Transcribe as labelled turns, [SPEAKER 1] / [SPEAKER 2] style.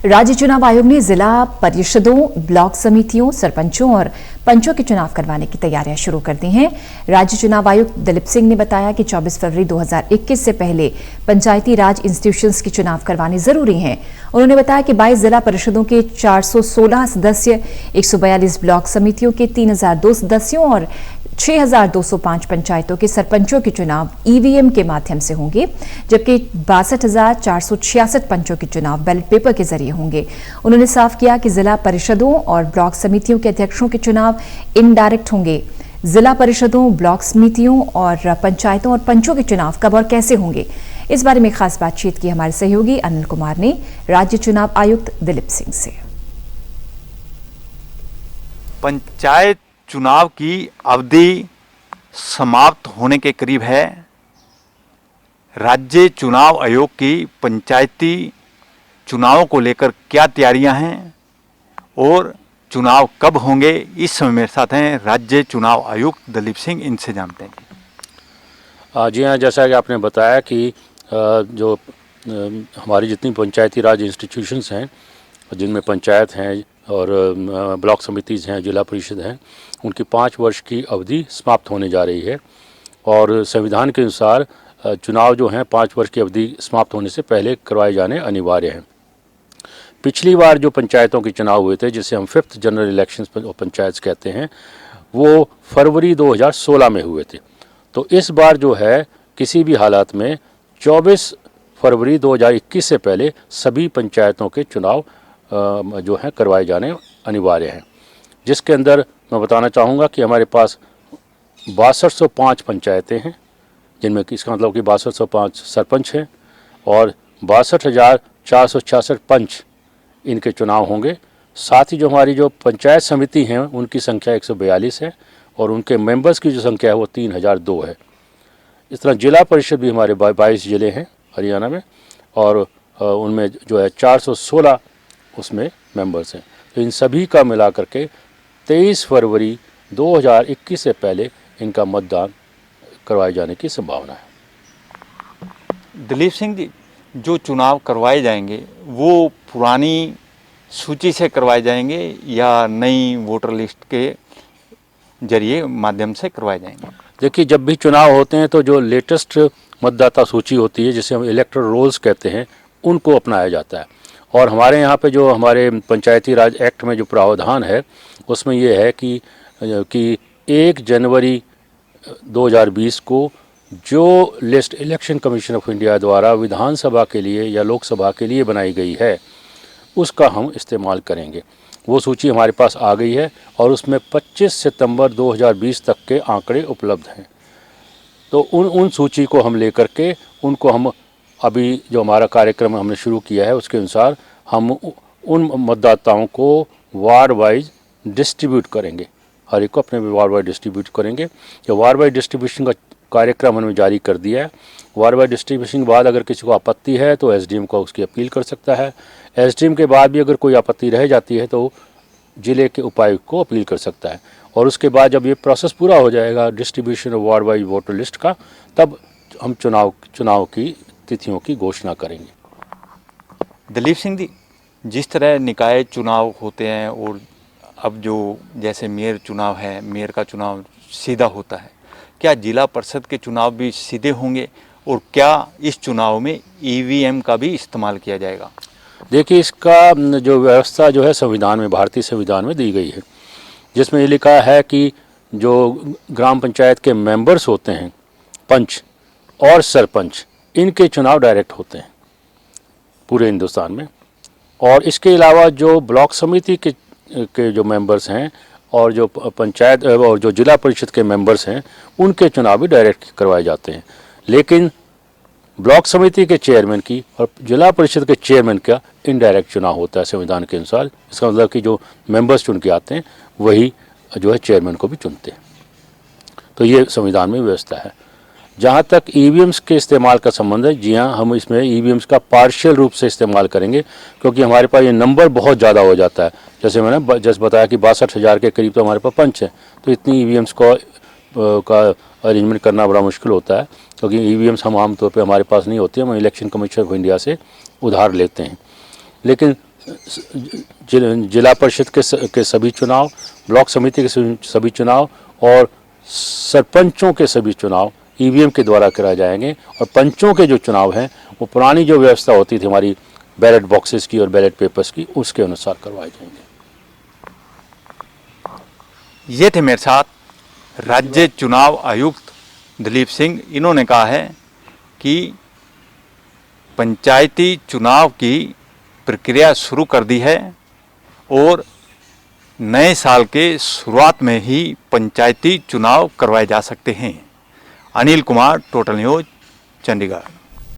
[SPEAKER 1] राज्य चुनाव आयोग ने जिला परिषदों, ब्लॉक समितियों, सरपंचों और पंचों के चुनाव करवाने की तैयारियां शुरू कर दी हैं। राज्य चुनाव आयुक्त दिलीप सिंह ने बताया कि 24 फरवरी 2021 से पहले पंचायती राज इंस्टीट्यूशंस के चुनाव करवाने जरूरी हैं। उन्होंने बताया कि 22 जिला परिषदों के 416 सदस्य, 142 ब्लॉक समितियों के 3002 सदस्यों और 6205 पंचायतों के सरपंचों के चुनाव ईवीएम के माध्यम से होंगे, जबकि 62,466 पंचों के चुनाव बैलेट पेपर के जरिए होंगे। उन्होंने साफ किया कि जिला परिषदों और ब्लॉक समितियों के अध्यक्षों के चुनाव इनडायरेक्ट होंगे। जिला परिषदों, ब्लॉक समितियों और पंचायतों और पंचों के चुनाव कब और कैसे होंगे, इस बारे में खास बातचीत की हमारे सहयोगी अनिल कुमार ने राज्य चुनाव आयुक्त दिलीप सिंह से।
[SPEAKER 2] पंचायत चुनाव की अवधि समाप्त होने के करीब है। राज्य चुनाव आयोग की पंचायती चुनावों को लेकर क्या तैयारियां हैं और चुनाव कब होंगे, इस समय मेरे साथ हैं राज्य चुनाव आयुक्त दिलीप सिंह। इनसे जानते हैं।
[SPEAKER 3] जी हाँ, जैसा कि आपने बताया कि जो हमारी जितनी पंचायती राज इंस्टीट्यूशंस हैं, जिनमें पंचायत हैं और ब्लॉक समितिज़ हैं, जिला परिषद हैं, उनकी 5 वर्ष की अवधि समाप्त होने जा रही है और संविधान के अनुसार चुनाव जो हैं 5 वर्ष की अवधि समाप्त होने से पहले करवाए जाने अनिवार्य हैं। पिछली बार जो पंचायतों के चुनाव हुए थे, जिसे हम 5th जनरल इलेक्शंस पंचायत कहते हैं, वो फरवरी 2016 में हुए थे। तो इस बार जो है किसी भी हालात में 24 फरवरी 2021 से पहले सभी पंचायतों के चुनाव जो हैं करवाए जाने अनिवार्य हैं, जिसके अंदर मैं बताना चाहूँगा कि हमारे पास 6205 पंचायतें हैं, जिनमें कि इसका मतलब कि 6205 सरपंच हैं और 62,466 पंच इनके चुनाव होंगे। साथ ही जो हमारी जो पंचायत समिति हैं उनकी संख्या 142 है और उनके मेंबर्स की जो संख्या है वो 3002 है। इस तरह जिला परिषद भी हमारे 22 ज़िले हैं हरियाणा में और उनमें जो है 416 उसमें मेंबर्स हैं। तो इन सभी का मिला करके 23 फरवरी 2021 से पहले इनका मतदान करवाए जाने की संभावना है।
[SPEAKER 2] दिलीप सिंह जी, जो चुनाव करवाए जाएंगे वो पुरानी सूची से करवाए जाएंगे या नई वोटर लिस्ट के जरिए माध्यम से करवाए जाएंगे?
[SPEAKER 3] देखिए, जब भी चुनाव होते हैं तो जो लेटेस्ट मतदाता सूची होती है, जिसे हम इलेक्टोरल रोल्स कहते हैं, उनको अपनाया जाता है। और हमारे यहाँ पे जो हमारे पंचायती राज एक्ट में जो प्रावधान है उसमें ये है कि 1 जनवरी 2020 को जो list election commission of India द्वारा विधानसभा के लिए या लोकसभा के लिए बनाई गई है उसका हम इस्तेमाल करेंगे। वो सूची हमारे पास आ गई है और उसमें 25 सितंबर 2020 तक के आंकड़े उपलब्ध हैं। तो उन सूची को हम लेकर के उनको हम अभी जो हमारा कार्यक्रम हमने शुरू किया है उसके अनुसार हम उन मतदाताओं को वार्ड वाइज डिस्ट्रीब्यूट करेंगे, हर एक को अपने वार्ड वाइज डिस्ट्रीब्यूट करेंगे। जो वार्ड वाइज डिस्ट्रीब्यूशन का कार्यक्रम हमने जारी कर दिया है। वार्ड वाइज डिस्ट्रीब्यूशन के बाद अगर किसी को आपत्ति है तो एसडीएम को उसकी अपील कर सकता है। एसडीएम के बाद भी अगर कोई आपत्ति रह जाती है तो ज़िले के उपायुक्त को अपील कर सकता है। और उसके बाद जब ये प्रोसेस पूरा हो जाएगा distribution of ward wise voter list का, तब हम चुनाव की तिथियों की घोषणा करेंगे।
[SPEAKER 2] दिलीप सिंह जी, जिस तरह निकाय चुनाव होते हैं और अब जो जैसे मेयर चुनाव है, मेयर का चुनाव सीधा होता है, क्या जिला परिषद के चुनाव भी सीधे होंगे और क्या इस चुनाव में ईवीएम का भी इस्तेमाल किया जाएगा?
[SPEAKER 3] देखिए, इसका जो व्यवस्था जो है संविधान में, भारतीय संविधान में दी गई है, जिसमें ये लिखा है कि जो ग्राम पंचायत के मेंबर्स होते हैं, पंच और सरपंच, इनके चुनाव डायरेक्ट होते हैं पूरे हिंदुस्तान में। और इसके अलावा जो ब्लॉक समिति के जो मेंबर्स हैं और जो पंचायत और जो जिला परिषद के मेंबर्स हैं, उनके चुनाव भी डायरेक्ट करवाए जाते हैं। लेकिन ब्लॉक समिति के चेयरमैन की और जिला परिषद के चेयरमैन का इनडायरेक्ट चुनाव होता है संविधान के अनुसार। इसका मतलब कि जो मेंबर्स चुन के आते हैं वही जो है चेयरमैन को भी चुनते हैं। तो ये संविधान में व्यवस्था है। जहाँ तक ईवीएम्स के इस्तेमाल का संबंध है, जी हाँ, हम इसमें ईवीएम्स का पार्शियल रूप से इस्तेमाल करेंगे, क्योंकि हमारे पास ये नंबर बहुत ज़्यादा हो जाता है। जैसे मैंने जैसे बताया कि 62,000 के करीब तो हमारे पास पंच हैं, तो इतनी ईवीएम्स का अरेंजमेंट करना बड़ा मुश्किल होता है, क्योंकि ईवीएम्स हम आमतौर पे हमारे पास नहीं होती है, हम इलेक्शन कमीशन ऑफ इंडिया से उधार लेते हैं। लेकिन जिला परिषद के सभी चुनाव, ब्लॉक समिति के सभी चुनाव और सरपंचों के सभी चुनाव ईवीएम के द्वारा कराए जाएंगे। और पंचों के जो चुनाव हैं वो पुरानी जो व्यवस्था होती थी हमारी बैलेट बॉक्सेस की और बैलेट पेपर्स की, उसके अनुसार करवाए जाएंगे।
[SPEAKER 2] ये थे मेरे साथ राज्य चुनाव आयुक्त दिलीप सिंह। इन्होंने कहा है कि पंचायती चुनाव की प्रक्रिया शुरू कर दी है और नए साल के शुरुआत में ही पंचायती चुनाव करवाए जा सकते हैं। Anil Kumar, total news, Chandigarh.